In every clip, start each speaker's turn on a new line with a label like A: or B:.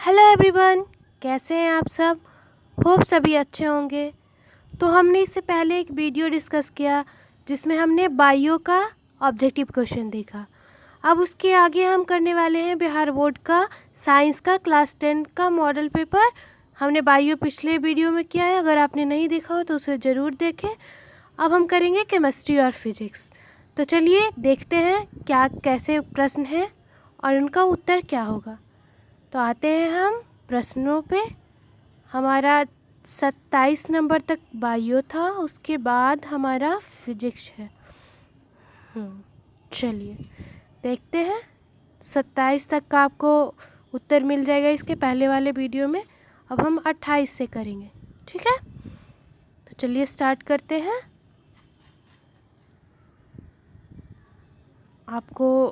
A: Hello everyone, कैसे हैं आप सब। होप सभी अच्छे होंगे। तो हमने इससे पहले एक वीडियो डिस्कस किया जिसमें हमने बायो का ऑब्जेक्टिव क्वेश्चन देखा। अब उसके आगे हम करने वाले हैं बिहार बोर्ड का साइंस का क्लास 10 का मॉडल पेपर। हमने बायो पिछले वीडियो में किया है, अगर आपने नहीं देखा हो तो उसे ज़रूर देखें। अब हम करेंगे केमिस्ट्री और फिजिक्स। तो चलिए देखते हैं क्या कैसे प्रश्न हैं और उनका उत्तर क्या होगा। तो आते हैं हम प्रश्नों पे। हमारा 27 नंबर तक बायो था, उसके बाद हमारा फिजिक्स है। चलिए देखते हैं। 27 तक का आपको उत्तर मिल जाएगा इसके पहले वाले वीडियो में। अब हम 28 से करेंगे, ठीक है। तो चलिए स्टार्ट करते हैं। आपको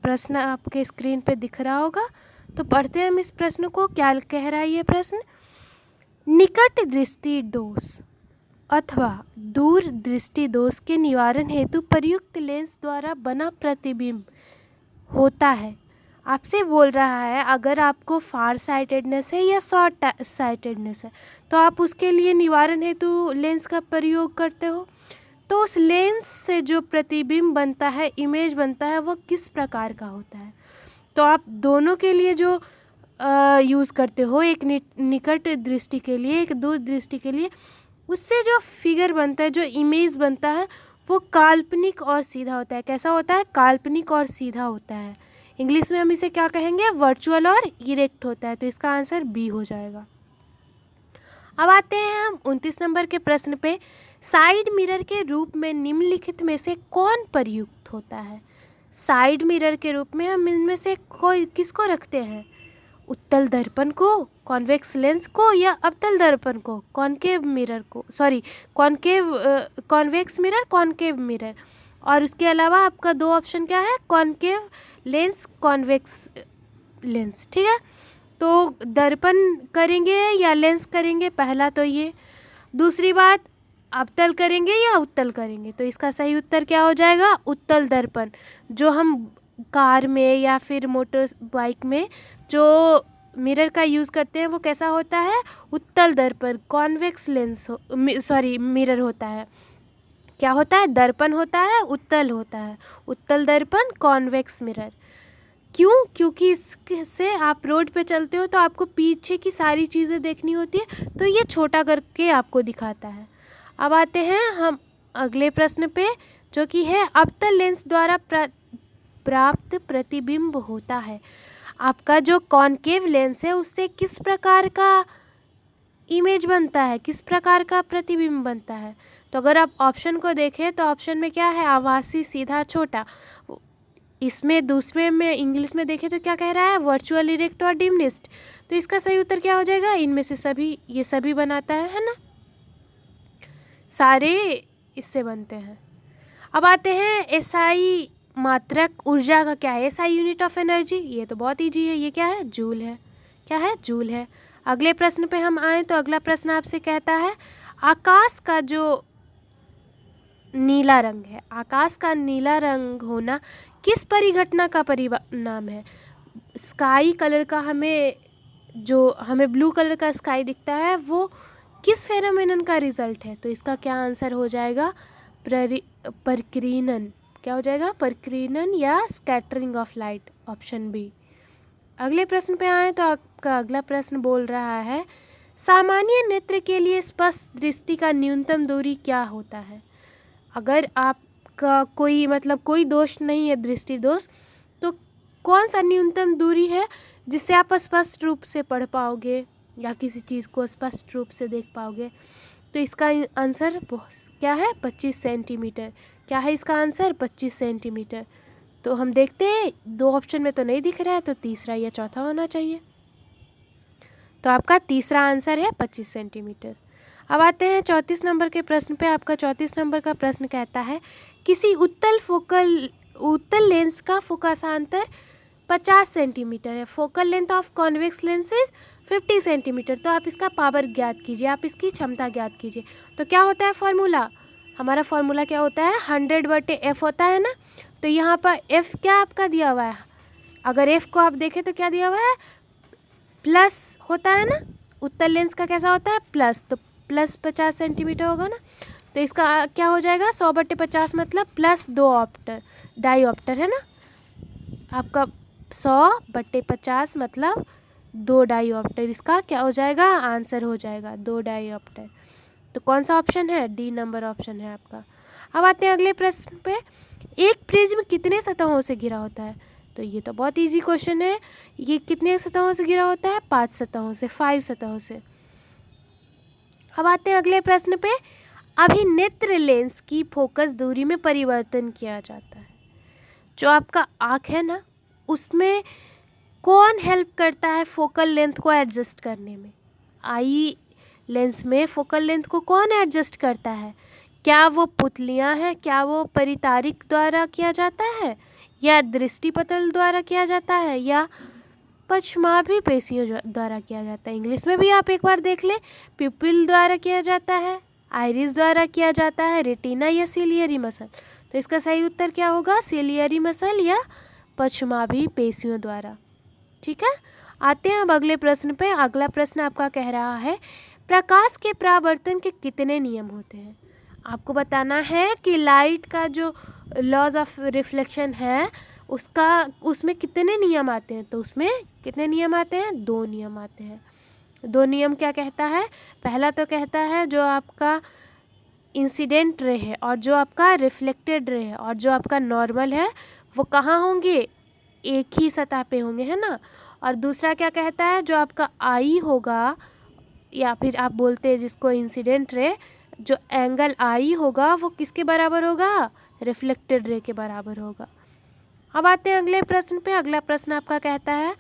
A: प्रश्न आपके स्क्रीन पे दिख रहा होगा, तो पढ़ते हैं हम इस प्रश्न को। क्या कह रहा है ये प्रश्न। निकट दृष्टि दोष अथवा दूर दृष्टि दोष के निवारण हेतु प्रयुक्त लेंस द्वारा बना प्रतिबिंब होता है। आपसे बोल रहा है अगर आपको फार साइटेडनेस है या शॉर्ट साइटेडनेस है तो आप उसके लिए निवारण हेतु लेंस का प्रयोग करते हो। तो उस लेंस से जो प्रतिबिंब बनता है, इमेज बनता है, वो किस प्रकार का होता है। तो आप दोनों के लिए जो यूज़ करते हो, एक निकट दृष्टि के लिए, एक दूर दृष्टि के लिए, उससे जो फिगर बनता है, जो इमेज बनता है, वो काल्पनिक और सीधा होता है। कैसा होता है? काल्पनिक और सीधा होता है। इंग्लिश में हम इसे क्या कहेंगे? वर्चुअल और इरेक्ट होता है। तो इसका आंसर बी हो जाएगा। अब आते हैं हम 29 नंबर के प्रश्न पे। साइड मिरर के रूप में निम्नलिखित में से कौन प्रयुक्त होता है। साइड मिरर के रूप में हम इनमें से कोई किसको रखते हैं? उत्तल दर्पण को, कॉन्वेक्स लेंस को, या अवतल दर्पण को, कॉनकेव मिरर को, sorry convex mirror, concave mirror. और उसके अलावा आपका दो ऑप्शन क्या है? कॉनकेव लेंस, कॉन्वेक्स लेंस, ठीक है। तो दर्पण करेंगे या लेंस करेंगे, पहला तो ये। दूसरी बात, अवतल करेंगे या उत्तल करेंगे। तो इसका सही उत्तर क्या हो जाएगा? उत्तल दर्पण। जो हम कार में या फिर मोटर बाइक में जो मिरर का यूज़ करते हैं वो कैसा होता है? उत्तल दर्पण, कॉन्वेक्स लेंस सॉरी मिरर होता है। क्या होता है? दर्पण होता है, उत्तल होता है। उत्तल दर्पण, कॉन्वेक्स मिरर। क्यों? क्योंकि इससे आप रोड पे चलते हो तो आपको पीछे की सारी चीज़ें देखनी होती है, तो ये छोटा करके आपको दिखाता है। अब आते हैं हम अगले प्रश्न पे, जो कि है अवतल लेंस द्वारा प्राप्त प्रतिबिंब होता है। आपका जो कॉनकेव लेंस है उससे किस प्रकार का इमेज बनता है, किस प्रकार का प्रतिबिंब बनता है। तो अगर आप ऑप्शन को देखें तो ऑप्शन में क्या है? आभासी, सीधा, छोटा। इसमें दूसरे में इंग्लिश में देखें तो क्या कह रहा है? वर्चुअल, इरेक्ट और डिमनिस्ट। तो इसका सही उत्तर क्या हो जाएगा? इनमें से सभी, ये सभी बनाता है ना, सारे इससे बनते हैं। अब आते हैं एसआई मात्रक ऊर्जा का क्या है? एसआई यूनिट ऑफ एनर्जी, ये तो बहुत ईजी है। ये क्या है? जूल है। क्या है? जूल है। अगले प्रश्न पे हम आए तो अगला प्रश्न आपसे कहता है आकाश का जो नीला रंग है, आकाश का नीला रंग होना किस परिघटना का परिणाम है। स्काई कलर का हमें ब्लू कलर का स्काई दिखता है, वो किस फेनोमेनन का रिजल्ट है। तो इसका क्या आंसर हो जाएगा? परिकीर्णन। क्या हो जाएगा? परिकीर्णन या scattering of light, option B. अगले प्रश्न पे आए तो आपका अगला प्रश्न बोल रहा है सामान्य नेत्र के लिए स्पष्ट दृष्टि का न्यूनतम दूरी क्या होता है। अगर आपका कोई दोष नहीं है, दृष्टि दोष, तो कौन सा न्यूनतम दूरी है जिससे आप स्पष्ट रूप से पढ़ पाओगे या किसी चीज़ को स्पष्ट रूप से देख पाओगे। तो इसका आंसर क्या है? 25 सेंटीमीटर। क्या है इसका आंसर? 25 सेंटीमीटर। तो हम देखते हैं, दो ऑप्शन में तो नहीं दिख रहा है, तो तीसरा या चौथा होना चाहिए। तो आपका तीसरा आंसर है 25 सेंटीमीटर। अब आते हैं 34 नंबर के प्रश्न पे। आपका 34 नंबर का प्रश्न कहता है किसी उत्तल लेंस का फोकसांतर 50 सेंटीमीटर है। Focal length of convex lens is 50 centimetre. तो आप इसका पावर ज्ञात कीजिए, आप इसकी क्षमता ज्ञात कीजिए। तो क्या होता है फॉर्मूला? हमारा फॉर्मूला क्या होता है? 100/f होता है ना। तो यहाँ पर f क्या आपका दिया हुआ है? अगर f को आप देखें तो क्या दिया हुआ है? प्लस होता है ना, उत्तल लेंस का कैसा होता है प्लस, तो प्लस 50 सेंटीमीटर होगा ना, तो इसका क्या हो जाएगा 100/50 मतलब प्लस 2 ऑप्टर डाईऑप्टर है ना, आपका 100/50 मतलब 2 डाईऑप्टर, इसका क्या हो जाएगा आंसर हो जाएगा 2 डाईऑप्टर। तो कौन सा ऑप्शन है, डी नंबर ऑप्शन है आपका। अब आते हैं अगले प्रश्न पे, एक प्रिज्म कितने सतहों से घिरा होता है, तो ये तो बहुत इजी क्वेश्चन है, ये कितने सतहों से घिरा होता है 5 सतहों से, 5 सतहों से। अब आते हैं अगले प्रश्न पे, अभिनेत्र लेंस की फोकस दूरी में परिवर्तन किया जाता है, जो आपका आँख है ना उसमें कौन हेल्प करता है फोकल लेंथ को एडजस्ट करने में, आई लेंस में फोकल लेंथ को कौन एडजस्ट करता है, क्या वो पुतलियाँ हैं, क्या वो परितारिक द्वारा किया जाता है, या दृष्टिपटल द्वारा किया जाता है, या पश्चमाभि पेशियों द्वारा किया जाता है। इंग्लिश में भी आप एक बार देख लें, प्यूपिल द्वारा किया जाता है, आइरिस द्वारा किया जाता है, रेटिना या सिलियरी मसल। तो इसका सही उत्तर क्या होगा, सिलियरी मसल या पश्चमाभि पेशियों द्वारा। ठीक है, आते हैं अब अगले प्रश्न पे। अगला प्रश्न आपका कह रहा है, प्रकाश के परावर्तन के कितने नियम होते हैं। आपको बताना है कि लाइट का जो लॉज ऑफ रिफ्लेक्शन है उसमें कितने नियम आते हैं, तो उसमें कितने नियम आते हैं, 2 नियम आते हैं। 2 नियम क्या कहता है, पहला तो कहता है जो आपका इंसिडेंट रे है और जो आपका रिफ्लेक्टेड रे है और जो आपका नॉर्मल है वो कहाँ होंगे, एक ही सतह पे होंगे, है ना। और दूसरा क्या कहता है, जो आपका आई होगा या फिर आप बोलते हैं जिसको इंसिडेंट रे, जो एंगल आई होगा वो किसके बराबर होगा, रिफ्लेक्टेड रे के बराबर होगा। अब आते हैं अगले प्रश्न पे। अगला प्रश्न आपका कहता है,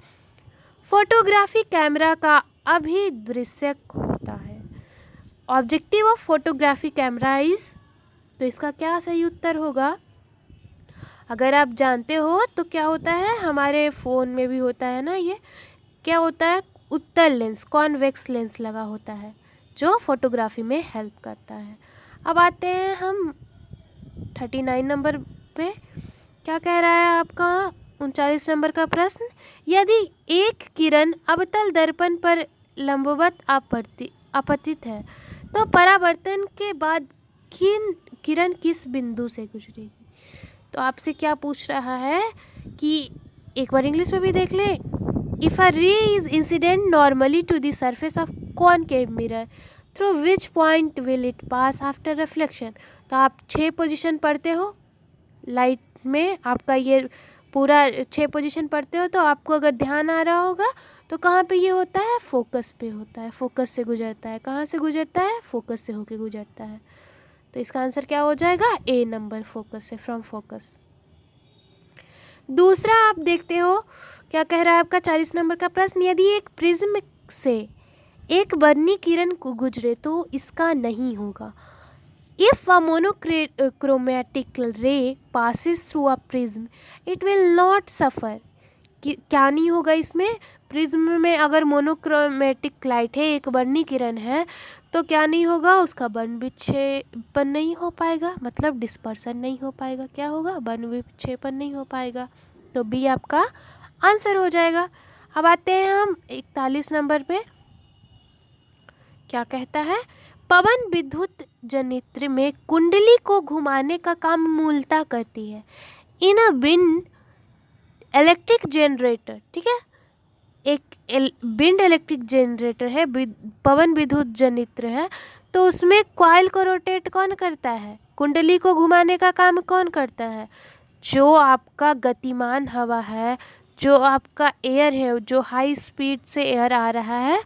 A: फोटोग्राफी कैमरा का अभिदृश्यक होता है, objective of photography camera is, तो इसका क्या सही उत्तर होगा। अगर आप जानते हो तो क्या होता है, हमारे फ़ोन में भी होता है ना, ये क्या होता है, उत्तल लेंस, कॉन्वेक्स लेंस लगा होता है जो फोटोग्राफी में हेल्प करता है। अब आते हैं हम 39 नंबर पे, क्या कह रहा है आपका 39 नंबर का प्रश्न, यदि एक किरण अवतल दर्पण पर लंबवत आपतित है तो परावर्तन के बाद किरण किस बिंदु से गुजरेगी। तो आपसे क्या पूछ रहा है कि एक बार इंग्लिश में भी देख ले, if a ray is incident normally to the surface of concave mirror through which point will it pass after reflection. तो आप 6 पोजीशन पढ़ते हो लाइट में, आपका ये पूरा 6 पोजीशन पढ़ते हो, तो आपको अगर ध्यान आ रहा होगा तो कहाँ पे ये होता है, फोकस पे होता है, फोकस से गुजरता है। कहाँ से गुजरता है, फोकस से होके गुजरता है। तो इसका आंसर क्या हो जाएगा, ए नंबर, फोकस से, फ्रॉम फोकस। दूसरा आप देखते हो क्या कह रहा है आपका 40 नंबर का प्रश्न, यदि एक प्रिज्म से एक वर्णी किरण को गुजरे तो इसका नहीं होगा। If a monochromatic ray passes through a prism it will not suffer. क्या नहीं होगा इसमें, प्रिज्म में अगर मोनोक्रोमेटिक लाइट है, एक वर्णी किरण है, तो क्या नहीं होगा, उसका बन विक्षेपण नहीं हो पाएगा, मतलब डिस्पर्सन नहीं हो पाएगा। क्या होगा, बन विक्षेपण नहीं हो पाएगा। तो बी आपका आंसर हो जाएगा। अब आते हैं हम 41 नंबर पे, क्या कहता है, पवन विद्युत जनित्र में कुंडली को घुमाने का काम मूलतः करती है। इन अ विंड इलेक्ट्रिक जनरेटर, ठीक है, एक विंड इलेक्ट्रिक जनरेटर है, पवन विद्युत जनित्र है, तो उसमें कॉइल को रोटेट कौन करता है, कुंडली को घुमाने का काम कौन करता है, जो आपका गतिमान हवा है, जो आपका एयर है, जो हाई स्पीड से एयर आ रहा है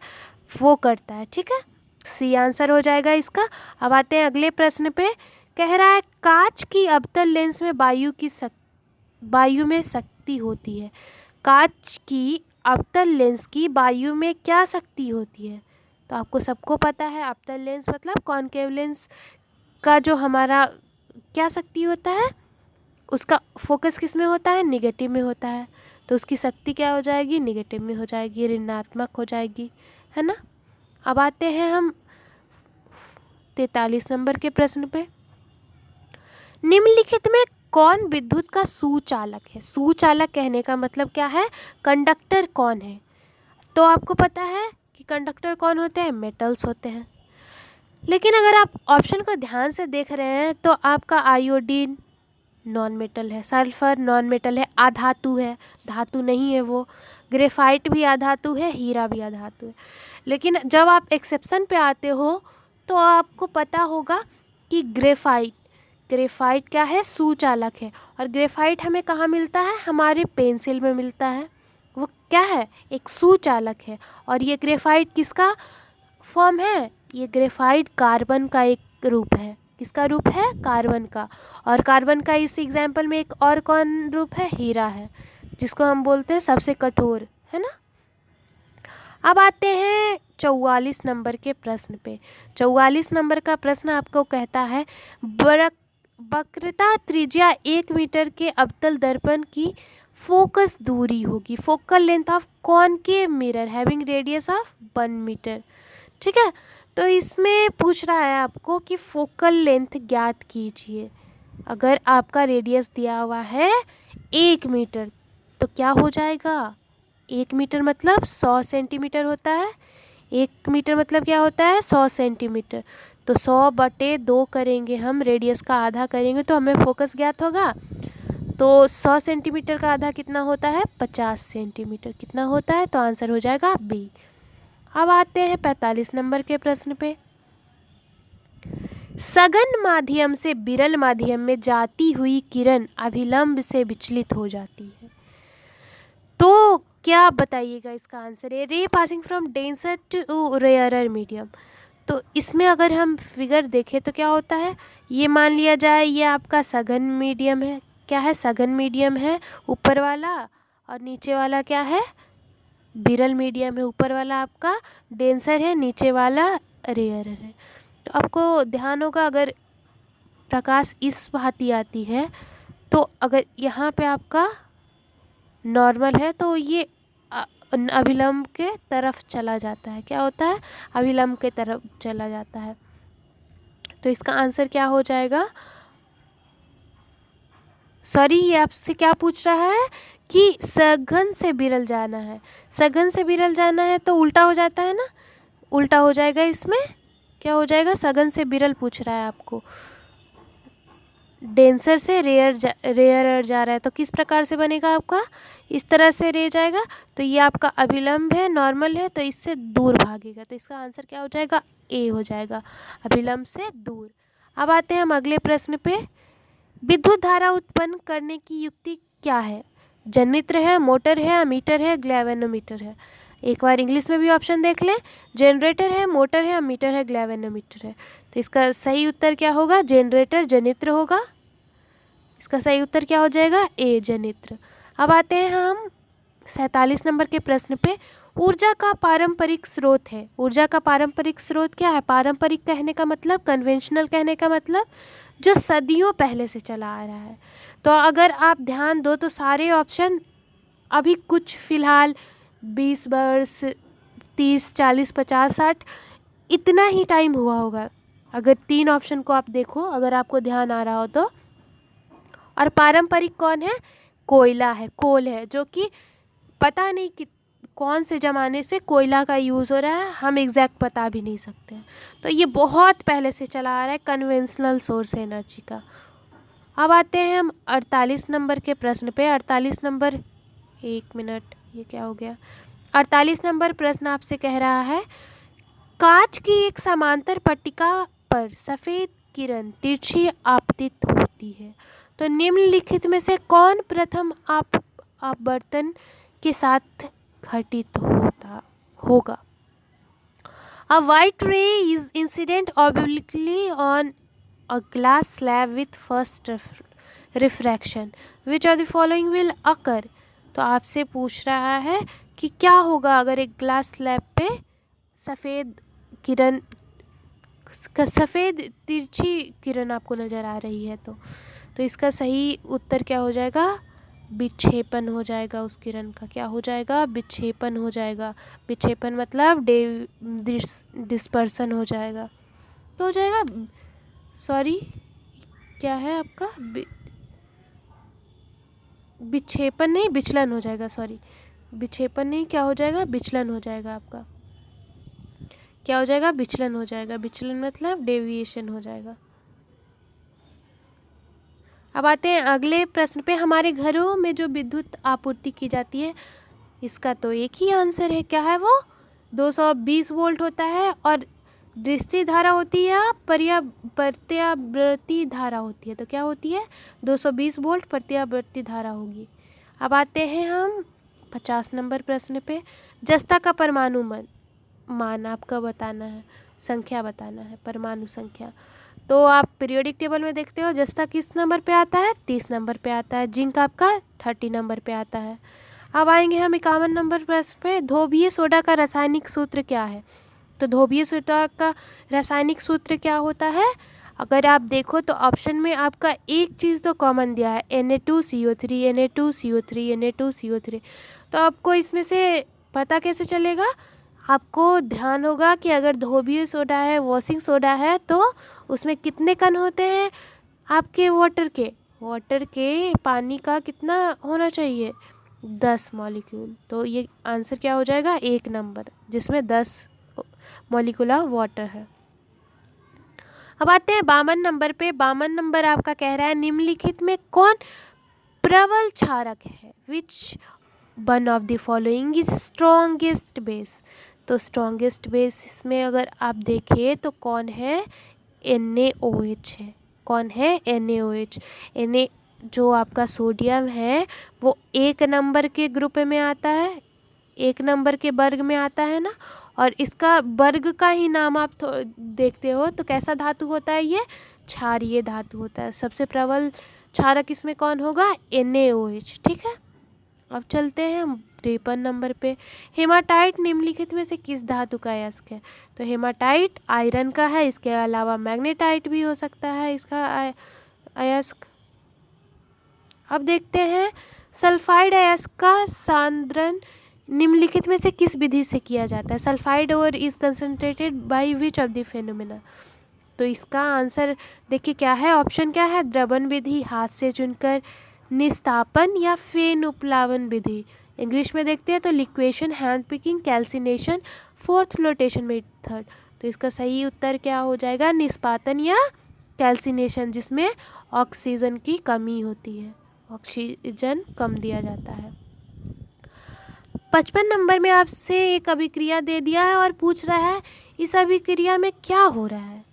A: वो करता है। ठीक है, सी आंसर हो जाएगा इसका। अब आते हैं अगले प्रश्न पे, कह रहा है कांच की अवतल लेंस में वायु में शक्ति होती है। कांच की अवतल लेंस की वायु में क्या शक्ति होती है, तो आपको सबको पता है अवतल लेंस मतलब कॉनकेव लेंस का जो हमारा क्या शक्ति होता है, उसका फोकस किस में होता है, निगेटिव में होता है, तो उसकी शक्ति क्या हो जाएगी, निगेटिव में हो जाएगी, ऋणात्मक हो जाएगी, है ना। अब आते हैं हम 43 नंबर के प्रश्न पे, निम्नलिखित में कौन विद्युत का सुचालक है। सुचालक कहने का मतलब क्या है, कंडक्टर कौन है। तो आपको पता है कि कंडक्टर कौन होते हैं, मेटल्स होते हैं। लेकिन अगर आप ऑप्शन को ध्यान से देख रहे हैं तो आपका आयोडीन नॉन मेटल है, सल्फर नॉन मेटल है, अधातु है, धातु नहीं है वो। ग्रेफाइट भी अधातु है, हीरा भी अधातु है। लेकिन जब आप एक्सेप्शन पे आते हो तो आपको पता होगा कि ग्रेफाइट क्या है, सुचालक है। और ग्रेफाइट हमें कहाँ मिलता है, हमारे पेंसिल में मिलता है। वो क्या है, एक सुचालक है। और ये ग्रेफाइट किसका फॉर्म है, ये ग्रेफाइट कार्बन का एक रूप है। किसका रूप है, कार्बन का। और कार्बन का इस एग्जाम्पल में एक और कौन रूप है, हीरा है, जिसको हम बोलते हैं सबसे कठोर, है ना। अब आते हैं 44 नंबर के प्रश्न पे। 44 नंबर का प्रश्न आपको कहता है वक्रता त्रिज्या 1 मीटर के अवतल दर्पण की फोकस दूरी होगी, focal length of concave mirror having radius of 1 metre. ठीक है, तो इसमें पूछ रहा है आपको कि फोकल लेंथ ज्ञात कीजिए। अगर आपका रेडियस दिया हुआ है 1 मीटर तो क्या हो जाएगा, 1 मीटर मतलब 100 सेंटीमीटर होता है। 1 मीटर मतलब क्या होता है, 100 सेंटीमीटर। तो 100/2 करेंगे हम, रेडियस का आधा करेंगे तो हमें फोकस ज्ञात होगा। तो 100 सेंटीमीटर का आधा कितना होता है, 50 सेंटीमीटर। कितना होता है, तो आंसर हो जाएगा बी। अब आते हैं 45 नंबर के प्रश्न पे। सघन माध्यम से विरल माध्यम में जाती हुई किरण अभिलंब से विचलित हो जाती है। तो क्या बताइएगा इसका आंसर है, ray passing from denser to rarer medium. तो इसमें अगर हम फिगर देखें तो क्या होता है, ये मान लिया जाए ये आपका सघन मीडियम है। क्या है, सघन मीडियम है ऊपर वाला, और नीचे वाला क्या है, विरल मीडियम है। ऊपर वाला आपका डेंसर है, नीचे वाला रेयरर है। तो आपको ध्यान होगा अगर प्रकाश इस भांति आती है तो अगर यहाँ पे आपका नॉर्मल है तो ये अभिलंब के तरफ चला जाता है। क्या होता है, अभिलंब के तरफ चला जाता है। तो इसका आंसर क्या हो जाएगा, सॉरी ये आपसे क्या पूछ रहा है कि सघन से विरल जाना है। सघन से विरल जाना है तो उल्टा हो जाता है ना, उल्टा हो जाएगा। इसमें क्या हो जाएगा, सघन से विरल पूछ रहा है आपको, डेंसर से रेयर जा रहा है तो किस प्रकार से बनेगा आपका, इस तरह से रे जाएगा। तो ये आपका अभिलंब है, नॉर्मल है, तो इससे दूर भागेगा। तो इसका आंसर क्या हो जाएगा, ए हो जाएगा, अभिलंब से दूर। अब आते हैं हम अगले प्रश्न पे। विद्युत धारा उत्पन्न करने की युक्ति क्या है, जनित्र है, मोटर है, अमीटर है, ग्लैवेनोमीटर है। एक बार इंग्लिश में भी ऑप्शन देख लें, जनरेटर है, मोटर है, अमीटर है, ग्लैवेनोमीटर है। तो इसका सही उत्तर क्या होगा, जनरेटर, जनित्र होगा। इसका सही उत्तर क्या हो जाएगा, ए, जनित्र। अब आते हैं हम 47 नंबर के प्रश्न पे। ऊर्जा का पारंपरिक स्रोत है, ऊर्जा का पारंपरिक स्रोत क्या है, पारंपरिक कहने का मतलब, कन्वेंशनल कहने का मतलब जो सदियों पहले से चला आ रहा है। तो अगर आप ध्यान दो तो सारे ऑप्शन अभी कुछ फ़िलहाल 20 वर्ष, 30, 40, 50, 60 इतना ही टाइम हुआ होगा अगर 3 ऑप्शन को आप देखो, अगर आपको ध्यान आ रहा हो तो। और पारंपरिक कौन है, कोयला है, कोल है, जो कि पता नहीं कि कौन से ज़माने से कोयला का यूज़ हो रहा है, हम एग्जैक्ट बता भी नहीं सकते हैं। तो ये बहुत पहले से चला आ रहा है, कन्वेंशनल सोर्स है एनर्जी का। अब आते हैं हम 48 नंबर के प्रश्न पे। 48 नंबर, एक मिनट, ये क्या हो गया। 48 नंबर प्रश्न आपसे कह रहा है, कांच की एक समांतर पट्टिका पर सफ़ेद किरण तिरछी आपतित होती है, तो निम्नलिखित में से कौन प्रथम अपवर्तन के साथ घटित होगा। A white ray is incident obliquely on a glass slab with first refraction. Which of the following will occur? तो आपसे पूछ रहा है कि क्या होगा अगर एक ग्लास स्लैब पे सफ़ेद किरण, सफ़ेद तिरछी किरण आपको नज़र आ रही है। तो इसका सही उत्तर क्या हो जाएगा, विक्षेपण हो जाएगा। उस किरण का क्या हो जाएगा, विक्षेपण हो जाएगा। विक्षेपण मतलब डिस्पर्सन हो जाएगा। तो हो जाएगा, सॉरी क्या है आपका, विक्षेपण नहीं, विचलन हो जाएगा, सॉरी विक्षेपण नहीं, क्या हो जाएगा, विचलन हो जाएगा आपका। क्या हो जाएगा, विचलन हो जाएगा। विचलन मतलब डेविएशन हो जाएगा। अब आते हैं अगले प्रश्न पे। हमारे घरों में जो विद्युत आपूर्ति की जाती है, इसका तो एक ही आंसर है, क्या है वो, 220 वोल्ट होता है। और दृष्टि धारा होती है या प्रत्यावर्ती धारा होती है, तो क्या होती है, 220 वोल्ट प्रत्यावर्ती धारा होगी। अब आते हैं हम 50 नंबर प्रश्न पे। जस्ता का परमाणु मान आपका बताना है, संख्या बताना है, परमाणु संख्या। तो आप पीरियोडिक टेबल में देखते हो जस्ता किस नंबर पे आता है, 30 नंबर पे आता है। जिंक आपका 30 नंबर पे आता है। अब आएंगे हम 51 नंबर प्रश्न पे। धोबिये सोडा का रासायनिक सूत्र क्या है। तो धोबिये सोडा का रासायनिक सूत्र क्या होता है, अगर आप देखो तो ऑप्शन में आपका एक चीज़ तो कॉमन दिया है, Na2CO3 Na2CO3 Na2CO3। तो आपको इसमें से पता कैसे चलेगा, आपको ध्यान होगा कि अगर धोबिये सोडा है, वॉशिंग सोडा है, तो उसमें कितने कण होते हैं आपके वाटर के पानी का कितना होना चाहिए, 10 मॉलिक्यूल। तो ये आंसर क्या हो जाएगा, 1 नंबर, जिसमें 10 मॉलिक्यूल ऑफ वाटर है। अब आते हैं 52 नंबर पे। 52 नंबर आपका कह रहा है निम्नलिखित में कौन प्रबल क्षारक है, which one of the following is strongest base. तो स्ट्रॉन्गेस्ट बेस इसमें अगर आप देखें तो कौन है, NaOH है। कौन है, NaOH। Na जो आपका सोडियम है वो 1 नंबर के ग्रुप में आता है, 1 नंबर के वर्ग में आता है ना। और इसका वर्ग का ही नाम आप देखते हो तो कैसा धातु होता है, ये क्षारीय धातु होता है। सबसे प्रबल क्षारक इसमें कौन होगा, NaOH। ठीक है, अब चलते हैं हम 53 नंबर पे। हेमाटाइट निम्नलिखित में से किस धातु का अयस्क है। तो हेमाटाइट आयरन का है, इसके अलावा मैग्नेटाइट भी हो सकता है इसका अयस्क। अब देखते हैं सल्फाइड अयस्क का सांद्रण निम्नलिखित में से किस विधि से किया जाता है। सल्फाइड और is concentrated by which of the phenomena. तो इसका आंसर देखिए क्या है, ऑप्शन क्या है, द्रवण विधि, हाथ से चुनकर, निस्तापन या फेन उपलावन विधि। इंग्लिश में देखते हैं तो liquation, hand picking, calcination, fourth flotation method. तो इसका सही उत्तर क्या हो जाएगा, निष्पादन या कैल्सिनेशन, जिसमें ऑक्सीजन की कमी होती है, ऑक्सीजन कम दिया जाता है। 55 नंबर में आपसे एक अभिक्रिया दे दिया है और पूछ रहा है इस अभिक्रिया में क्या हो रहा है।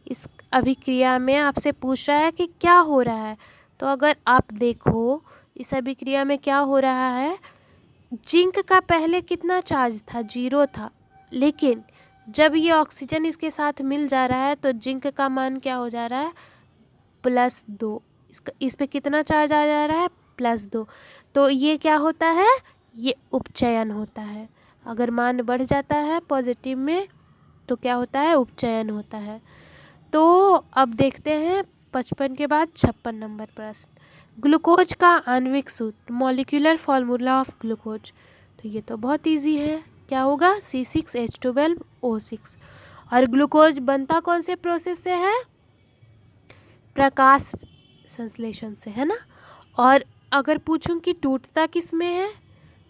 A: इस अभिक्रिया में आपसे पूछ रहा है कि क्या हो रहा है। तो अगर आप देखो इस अभिक्रिया में क्या हो रहा है, जिंक का पहले कितना चार्ज था, 0 था। लेकिन जब ये ऑक्सीजन इसके साथ मिल जा रहा है तो जिंक का मान क्या हो जा रहा है, +2। इस पे कितना चार्ज आ जा रहा है, +2। तो ये क्या होता है, ये उपचयन होता है। अगर मान बढ़ जाता है पॉजिटिव में तो क्या होता है, उपचयन होता है। तो अब देखते हैं 55 के बाद 56 नंबर प्रश्न। ग्लूकोज का आणविक सूत्र, मॉलिक्यूलर फॉर्मूला ऑफ ग्लूकोज। तो ये तो बहुत इजी है, क्या होगा, C6H12O6। और ग्लूकोज बनता कौन से प्रोसेस से है, प्रकाश संश्लेषण से, है ना। और अगर पूछूं कि टूटता किस में है,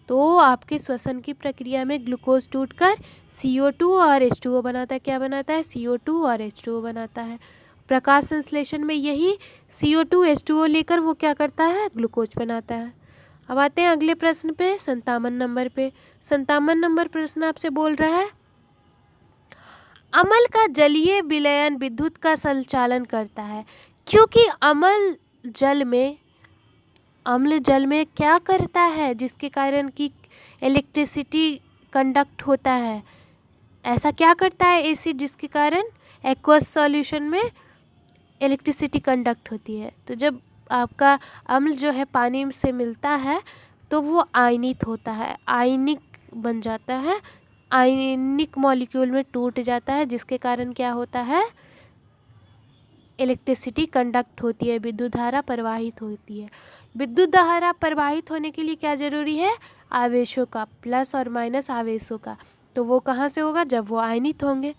A: तो आपके श्वसन की प्रक्रिया में ग्लूकोज टूटकर CO2 और H2O बनाता है। क्या बनाता है, CO2 और H2O बनाता है। प्रकाश संश्लेषण में यही CO2 H2O लेकर वो क्या करता है, ग्लूकोज बनाता है। अब आते हैं अगले प्रश्न पे, 57 नंबर पे। 57 नंबर प्रश्न आपसे बोल रहा है अम्ल का जलीय विलयन विद्युत का संचालन करता है, क्योंकि अम्ल जल में क्या करता है जिसके कारण कि इलेक्ट्रिसिटी कंडक्ट होता है। ऐसा क्या करता है एसिड जिसके कारण एक्वस सॉल्यूशन में इलेक्ट्रिसिटी कंडक्ट होती है। तो जब आपका अम्ल जो है पानी से मिलता है तो वो आयनित होता है, आयनिक बन जाता है, आयनिक मॉलिक्यूल में टूट जाता है, जिसके कारण क्या होता है, इलेक्ट्रिसिटी कंडक्ट होती है, विद्युत धारा प्रवाहित होती है। विद्युत धारा प्रवाहित होने के लिए क्या जरूरी है, आवेशों का, प्लस और माइनस आवेशों का। तो वो कहाँ से होगा, जब वो आयनित होंगे।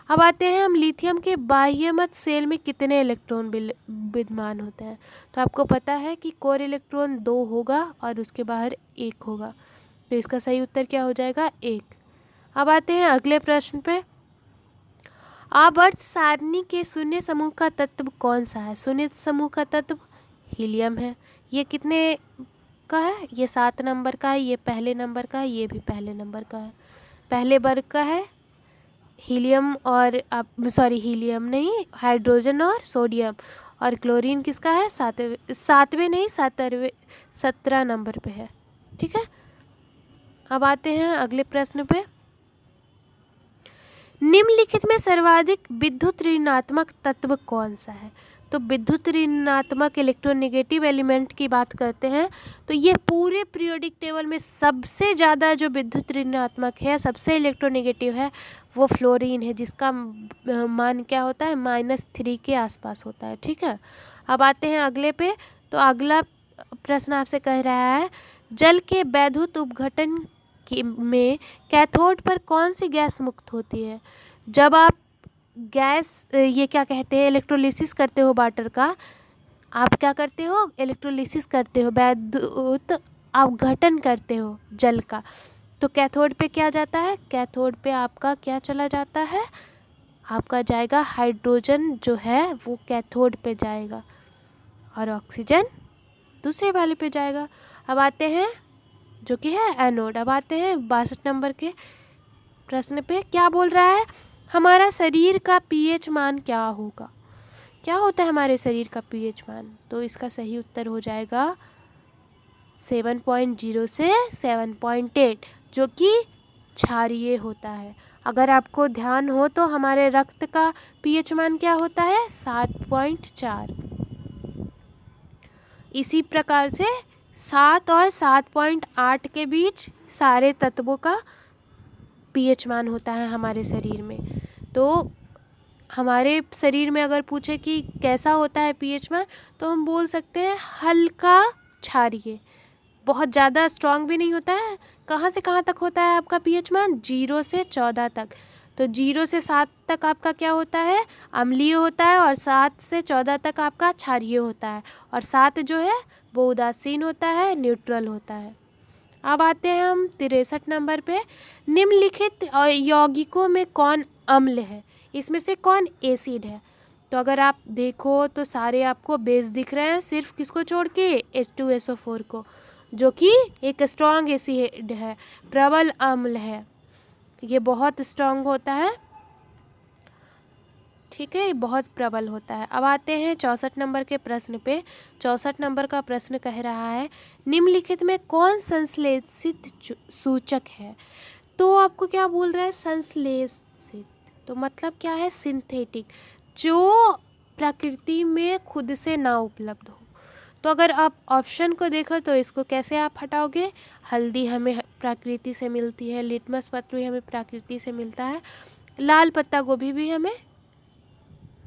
A: अब आते हैं हम लिथियम के बाह्यमत सेल में कितने इलेक्ट्रॉन विद्यमान होते हैं। तो आपको पता है कि कोर इलेक्ट्रॉन 2 होगा और उसके बाहर 1 होगा। तो इसका सही उत्तर क्या हो जाएगा? 1। अब आते हैं अगले प्रश्न पे। आवर्त सारणी के शून्य समूह का तत्व कौन सा है? शून्य समूह का तत्व हीलियम है। ये कितने का है? ये 7 नंबर का है, ये पहले नंबर का है, ये भी पहले नंबर का है, पहले वर्ग का है। हीलियम और हीलियम नहीं, हाइड्रोजन और सोडियम। और क्लोरीन किसका है? 7वें नहीं 17 नंबर पे है। ठीक है, अब आते हैं अगले प्रश्न पे। निम्नलिखित में सर्वाधिक विद्युत ऋणात्मक तत्व कौन सा है? तो विद्युत ऋणात्मक इलेक्ट्रोनेगेटिव एलिमेंट की बात करते हैं तो ये पूरे पीरियोडिक टेबल में सबसे ज़्यादा जो विद्युत ऋणात्मक है, सबसे इलेक्ट्रोनेगेटिव है, वो फ्लोरीन है, जिसका मान क्या होता है? -3 के आसपास होता है। ठीक है, अब आते हैं अगले पे। तो अगला प्रश्न आपसे कह रहा है, जल के वैद्युत उपघटन में कैथोड पर कौन सी गैस मुक्त होती है? जब आप गैस ये क्या कहते हैं, इलेक्ट्रोलिसिस करते हो वाटर का, आप क्या करते हो? इलेक्ट्रोलिसिस करते हो, वैद्युत अपघटन करते हो जल का, तो कैथोड पे क्या जाता है? कैथोड पे आपका क्या चला जाता है? आपका जाएगा हाइड्रोजन जो है वो कैथोड पे जाएगा और ऑक्सीजन दूसरे वाले पे जाएगा। अब आते हैं जो कि है एनोड। अब आते हैं 62 नंबर के प्रश्न पे। क्या बोल रहा है? हमारा शरीर का पीएच मान क्या होगा? क्या होता है हमारे शरीर का पीएच मान? तो इसका सही उत्तर हो जाएगा 7.0 से 7.8, जो कि क्षारीय होता है। अगर आपको ध्यान हो तो हमारे रक्त का पीएच मान क्या होता है? 7.4। इसी प्रकार से 7 और 7.8 के बीच सारे तत्वों का पीएच मान होता है हमारे शरीर में। तो हमारे शरीर में अगर पूछे कि कैसा होता है पीएच मान, तो हम बोल सकते हैं हल्का क्षारीय, बहुत ज़्यादा स्ट्रांग भी नहीं होता है। कहाँ से कहाँ तक होता है आपका पीएच मान? 0 से 14 तक। तो 0 से 7 तक आपका क्या होता है? अम्लीय होता है, और 7 से 14 तक आपका क्षारीय होता है, और 7 जो है वो उदासीन होता है, न्यूट्रल होता है। अब आते हैं हम 63 नंबर पे। निम्नलिखित यौगिकों में कौन अम्ल है? इसमें से कौन एसिड है? तो अगर आप देखो तो सारे आपको बेस दिख रहे हैं, सिर्फ किसको छोड़ के? H2SO4 को, जो कि एक स्ट्रॉन्ग एसिड है, प्रबल अम्ल है, ये बहुत स्ट्रॉन्ग होता है। ठीक है, बहुत प्रबल होता है। अब आते हैं 64 नंबर के प्रश्न पे। 64 नंबर का प्रश्न कह रहा है, निम्नलिखित में कौन संश्लेषित सूचक है? तो आपको क्या बोल रहा है? संश्लेषित तो मतलब क्या है? सिंथेटिक, जो प्रकृति में खुद से ना उपलब्ध हो। तो अगर आप ऑप्शन को देखो तो इसको कैसे आप हटाओगे? हल्दी हमें प्रकृति से मिलती है, लिटमस पत्र हमें प्रकृति से मिलता है, लाल पत्ता गोभी भी हमें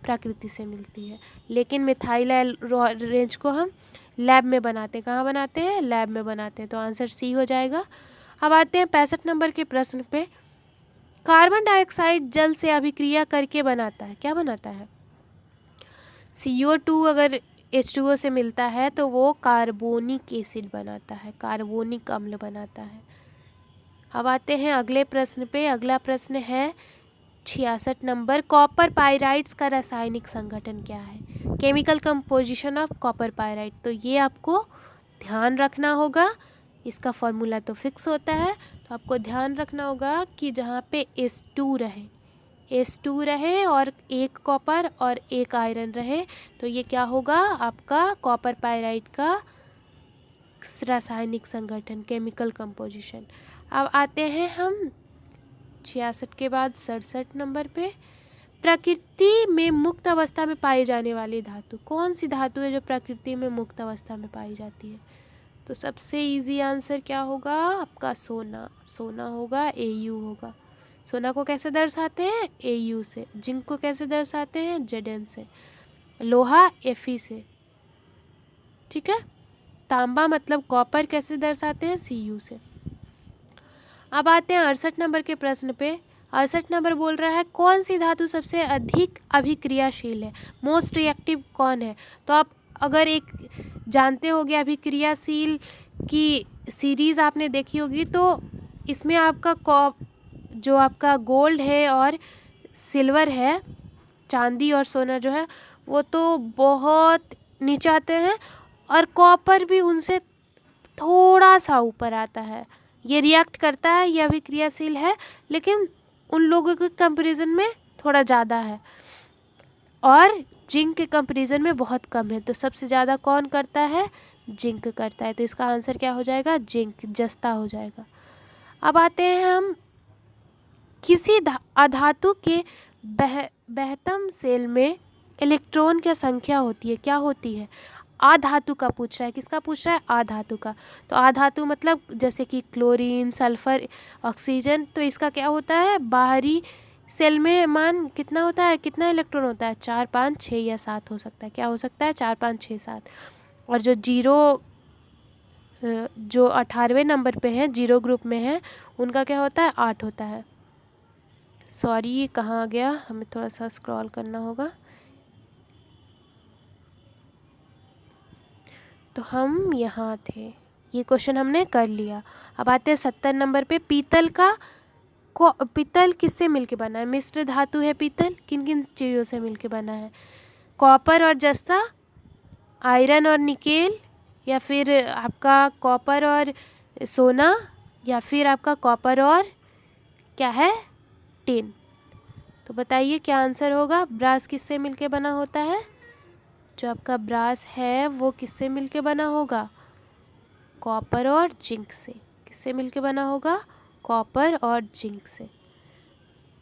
A: प्रकृति से मिलती है, लेकिन मिथाइल रेंज को हम लैब में बनाते हैं। कहाँ बनाते हैं? लैब में बनाते हैं। तो आंसर सी हो जाएगा। अब आते हैं 65 नंबर के प्रश्न पे। कार्बन डाइऑक्साइड जल से अभिक्रिया करके बनाता है, क्या बनाता है? CO2 अगर H2O से मिलता है तो वो कार्बोनिक एसिड बनाता है, कार्बोनिक अम्ल बनाता है। अब आते हैं अगले प्रश्न पे। अगला प्रश्न है 66 नंबर। कॉपर पाइराइट्स का रासायनिक संगठन क्या है? Chemical composition of copper pyrite. तो ये आपको ध्यान रखना होगा, इसका फॉर्मूला तो फिक्स होता है, तो आपको ध्यान रखना होगा कि जहाँ पे S2 रहे और एक कॉपर और एक आयरन रहे, तो ये क्या होगा? आपका कॉपर पाइराइट का रासायनिक संगठन, केमिकल कंपोजिशन। अब आते हैं हम 66 के बाद 67 नंबर पे। प्रकृति में मुक्त अवस्था में पाई जाने वाली धातु, कौन सी धातु है जो प्रकृति में मुक्त अवस्था में पाई जाती है? तो सबसे इजी आंसर क्या होगा आपका? सोना होगा, Au होगा। सोना को कैसे दर्शाते हैं? Au से। जिंक को कैसे दर्शाते हैं? Zn से। लोहा Fe से। ठीक है, तांबा मतलब कॉपर कैसे दर्शाते हैं? Cu से। अब आते हैं 68 नंबर के प्रश्न पे। 68 नंबर बोल रहा है, कौन सी धातु सबसे अधिक अभिक्रियाशील है? मोस्ट रिएक्टिव कौन है? तो आप अगर एक जानते होगे अभिक्रियाशील की सीरीज़ आपने देखी होगी, तो इसमें आपका जो आपका गोल्ड है और सिल्वर है, चांदी और सोना जो है वो तो बहुत नीचे आते हैं, और कॉपर भी उनसे थोड़ा सा ऊपर आता है। ये रिएक्ट करता है, यह भी क्रियाशील है, लेकिन उन लोगों के कंपैरिजन में थोड़ा ज़्यादा है, और जिंक के कंपैरिजन में बहुत कम है। तो सबसे ज़्यादा कौन करता है? जिंक करता है। तो इसका आंसर क्या हो जाएगा? जिंक, जस्ता हो जाएगा। अब आते हैं हम किसी अधातु के बहतम सेल में इलेक्ट्रॉन की संख्या होती है, क्या होती है? आधातु का पूछ रहा है। किसका पूछ रहा है? आधातु का। तो आधातु मतलब जैसे कि क्लोरीन, सल्फर, ऑक्सीजन, तो इसका क्या होता है? बाहरी सेल में मान कितना होता है? कितना इलेक्ट्रॉन होता है? 4, 5, 6 या 7 हो सकता है। क्या हो सकता है? 4, 5, 6, 7। और जो 18वें नंबर पे है, जीरो ग्रुप में है, उनका क्या होता है? 8 होता है। सॉरी, ये कहाँ आ गया? हमें थोड़ा सा स्क्रॉल करना होगा। तो हम यहाँ थे, ये क्वेश्चन हमने कर लिया। अब आते हैं 70 नंबर पे। पीतल किससे मिलके बना है? मिश्र धातु है पीतल, किन किन चीज़ों से मिलके बना है? कॉपर और जस्ता, आयरन और निकेल, या फिर आपका कॉपर और सोना, या फिर आपका कॉपर और क्या है? टिन। तो बताइए क्या आंसर होगा? ब्रास किससे मिलके बना होता है? जो आपका ब्रास है वो किससे मिलके बना होगा? कॉपर और जिंक से। किससे मिलके बना होगा? कॉपर और जिंक से।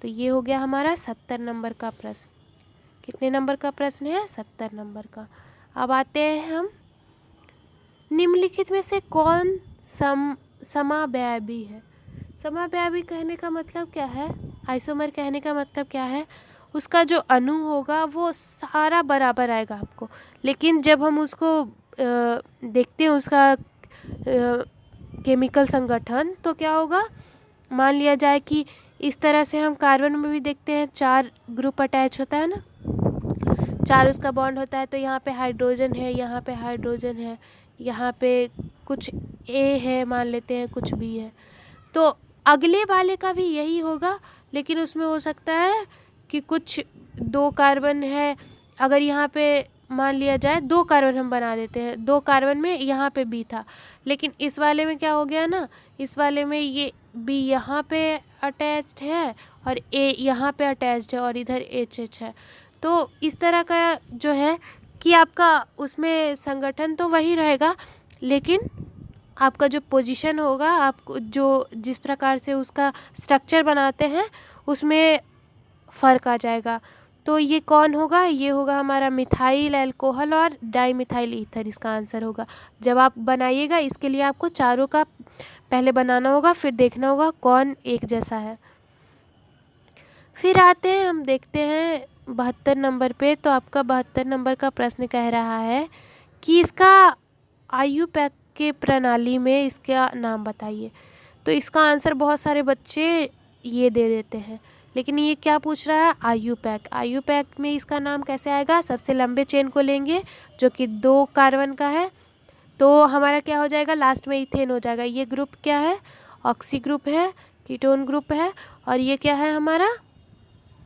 A: तो ये हो गया हमारा 70 नंबर का प्रश्न। कितने नंबर का प्रश्न है? 70 नंबर का। अब आते हैं हम, निम्नलिखित में से कौन समावयवी है? समावयवी कहने का मतलब क्या है? आइसोमर कहने का मतलब क्या है? उसका जो अणु होगा वो सारा बराबर आएगा आपको, लेकिन जब हम उसको देखते हैं उसका केमिकल संगठन, तो क्या होगा? मान लिया जाए कि इस तरह से हम कार्बन में भी देखते हैं, 4 ग्रुप अटैच होता है ना, 4 उसका बॉन्ड होता है। तो यहाँ पे हाइड्रोजन है, यहाँ पे हाइड्रोजन है, यहाँ पे कुछ ए है मान लेते हैं, कुछ बी है। तो अगले वाले का भी यही होगा, लेकिन उसमें हो सकता है कि कुछ 2 कार्बन है। अगर यहाँ पे मान लिया जाए 2 कार्बन हम बना देते हैं, 2 कार्बन में यहाँ पे बी था, लेकिन इस वाले में क्या हो गया ना, इस वाले में ये बी यहाँ पे अटैच्ड है और ए यहाँ पे अटैच्ड है और इधर एच एच है। तो इस तरह का जो है कि आपका उसमें संगठन तो वही रहेगा, लेकिन आपका जो पोजीशन होगा, आपको जो जिस प्रकार से उसका स्ट्रक्चर बनाते हैं उसमें फ़र्क आ जाएगा। तो ये कौन होगा? ये होगा हमारा मिथाइल अल्कोहल और डाईमिथाइल ईथर, इसका आंसर होगा। जब आप बनाइएगा इसके लिए आपको चारों का पहले बनाना होगा, फिर देखना होगा कौन एक जैसा है। फिर आते हैं, हम देखते हैं 72 नंबर पे। तो आपका 72 नंबर का प्रश्न कह रहा है कि इसका आयुपैक के प्रणाली में इसका नाम बताइए। तो इसका आंसर बहुत सारे बच्चे ये दे देते हैं, लेकिन ये क्या पूछ रहा है? आयुपैक। आयुपैक में इसका नाम कैसे आएगा? सबसे लंबे चेन को लेंगे जो कि 2 कार्बन का है, तो हमारा क्या हो जाएगा? लास्ट में इथेन हो जाएगा। ये ग्रुप क्या है? ऑक्सी ग्रुप है, कीटोन ग्रुप है, और ये क्या है हमारा?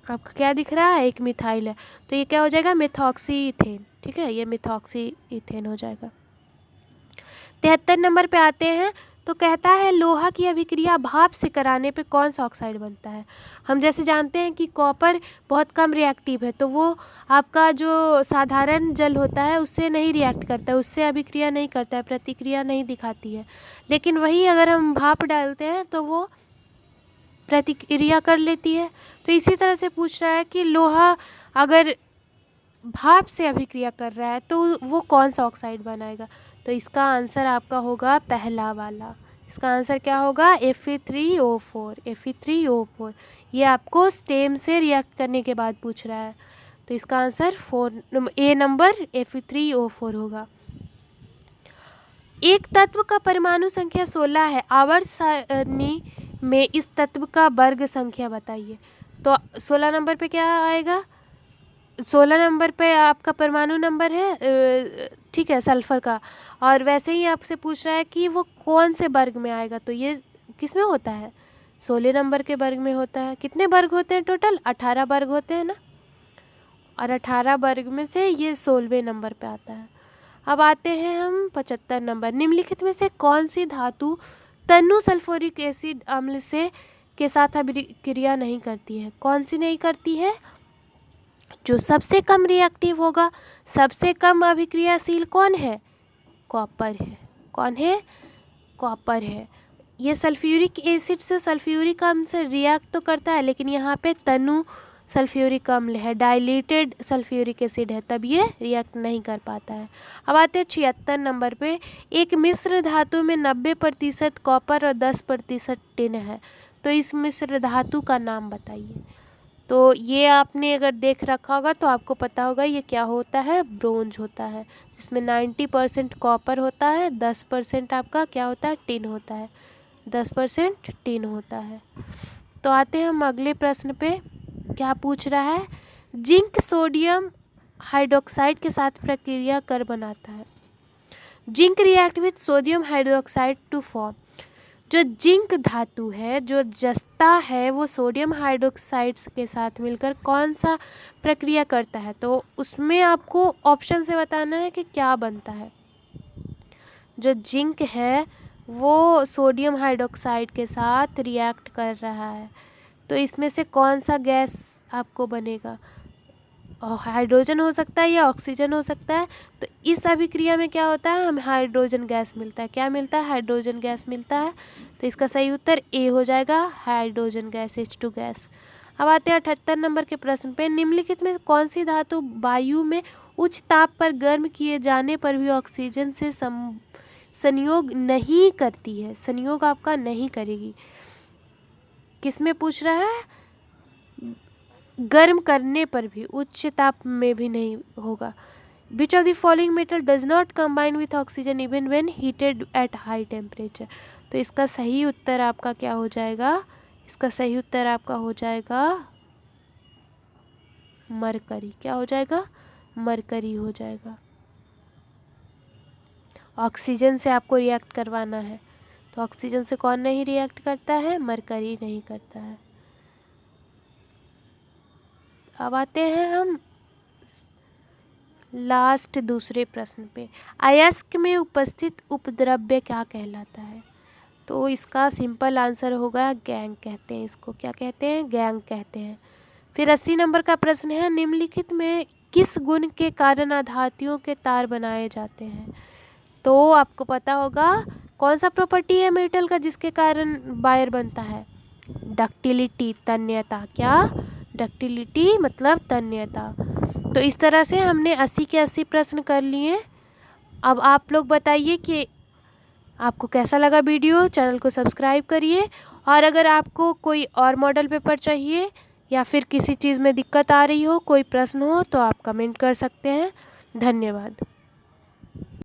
A: आपका क्या दिख रहा है? एक मिथाइल है, तो ये क्या हो जाएगा? Methoxy ethane. ठीक है, ये मिथॉक्सी इथेन हो जाएगा। 73 नंबर पे आते हैं। तो कहता है लोहा की अभिक्रिया भाप से कराने पे कौन सा ऑक्साइड बनता है? हम जैसे जानते हैं कि कॉपर बहुत कम रिएक्टिव है, तो वो आपका जो साधारण जल होता है उससे नहीं रिएक्ट करता है, उससे अभिक्रिया नहीं करता है, प्रतिक्रिया नहीं दिखाती है। लेकिन वही अगर हम भाप डालते हैं तो वो प्रतिक्रिया कर लेती है। तो इसी तरह से पूछ रहा है कि लोहा अगर भाप से अभिक्रिया कर रहा है तो वो कौन सा ऑक्साइड बनाएगा? तो इसका आंसर आपका होगा पहला वाला। इसका आंसर क्या होगा? Fe3O4। Fe3O4 ये आपको स्टेम से रिएक्ट करने के बाद पूछ रहा है, तो इसका आंसर ए नंबर Fe3O4 होगा। एक तत्व का परमाणु संख्या 16 है, आवर्त सारणी में इस तत्व का वर्ग संख्या बताइए। तो 16 नंबर पे क्या आएगा? 16 नंबर पे आपका परमाणु नंबर है ठीक है, सल्फर का। और वैसे ही आपसे पूछ रहा है कि वो कौन से वर्ग में आएगा, तो ये किस में होता है, 16 नंबर के वर्ग में होता है। कितने वर्ग होते हैं टोटल, 18 वर्ग होते हैं ना, और 18 वर्ग में से ये 16वें नंबर पे आता है। अब आते हैं हम 75 नंबर। निम्नलिखित में से कौन सी धातु तनु सल्फ्यूरिक एसिड अम्ल से के साथ अभिक्रिया नहीं करती है, कौन सी नहीं करती है, जो सबसे कम रिएक्टिव होगा, सबसे कम अभिक्रियाशील कौन है, कॉपर है। कौन है, कॉपर है। ये सल्फ्यूरिक एसिड से सल्फ्यूरिक अम्ल से रिएक्ट तो करता है, लेकिन यहाँ पे तनु सल्फ्यूरिक अम्ल है, डाइल्यूटेड सल्फ्यूरिक एसिड है, तब ये रिएक्ट नहीं कर पाता है। अब आते हैं 76 नंबर पे। एक मिश्र धातु में 90% कॉपर और 10% टिन है, तो इस मिश्र धातु का नाम बताइए। तो ये आपने अगर देख रखा होगा तो आपको पता होगा ये क्या होता है, ब्रोंज होता है, जिसमें 90% कॉपर होता है, 10% आपका क्या होता है, टिन होता है, 10% टिन होता है। तो आते हैं हम अगले प्रश्न पे। क्या पूछ रहा है, जिंक सोडियम हाइड्रोक्साइड के साथ प्रक्रिया कर बनाता है। Zinc react with sodium hydroxide to form. जो जिंक धातु है, जो जस्ता है, वो सोडियम हाइड्रोक्साइड्स के साथ मिलकर कौन सा प्रक्रिया करता है, तो उसमें आपको ऑप्शन से बताना है कि क्या बनता है। जो जिंक है वो सोडियम हाइड्रोक्साइड के साथ रिएक्ट कर रहा है, तो इसमें से कौन सा गैस आपको बनेगा, हाइड्रोजन हो सकता है या ऑक्सीजन हो सकता है। तो इस अभिक्रिया में क्या होता है, हमें हाइड्रोजन गैस मिलता है। क्या मिलता है, हाइड्रोजन गैस मिलता है। तो इसका सही उत्तर ए हो जाएगा, हाइड्रोजन गैस, H2 गैस। अब आते हैं 78 नंबर के प्रश्न पे। निम्नलिखित में कौन सी धातु वायु में उच्च ताप पर गर्म किए जाने पर भी ऑक्सीजन से संयोग नहीं करती है, संयोग आपका नहीं करेगी। किस में पूछ रहा है, गर्म करने पर भी, उच्च ताप में भी नहीं होगा। Which of the following metal does not combine with oxygen even when heated at high temperature. तो इसका सही उत्तर आपका क्या हो जाएगा, इसका सही उत्तर आपका हो जाएगा मरकरी। क्या हो जाएगा, मरकरी हो जाएगा। ऑक्सीजन से आपको रिएक्ट करवाना है, तो ऑक्सीजन से कौन नहीं रिएक्ट करता है, मरकरी नहीं करता है। अब आते हैं हम लास्ट दूसरे प्रश्न पे। अयस्क में उपस्थित उपद्रव्य क्या कहलाता है, तो इसका सिंपल आंसर होगा गैंग कहते हैं इसको। क्या कहते हैं, गैंग कहते हैं। फिर 80 नंबर का प्रश्न है, निम्नलिखित में किस गुण के कारण अधातुओं के तार बनाए जाते हैं। तो आपको पता होगा कौन सा प्रॉपर्टी है मेटल का जिसके कारण वायर बनता है, डक्टिलिटी, तन्यता। क्या, डक्टिलिटी मतलब तन्यता। तो इस तरह से हमने 80 के 80 प्रश्न कर लिए। अब आप लोग बताइए कि आपको कैसा लगा वीडियो। चैनल को सब्सक्राइब करिए, और अगर आपको कोई और मॉडल पेपर चाहिए या फिर किसी चीज़ में दिक्कत आ रही हो, कोई प्रश्न हो, तो आप कमेंट कर सकते हैं। धन्यवाद।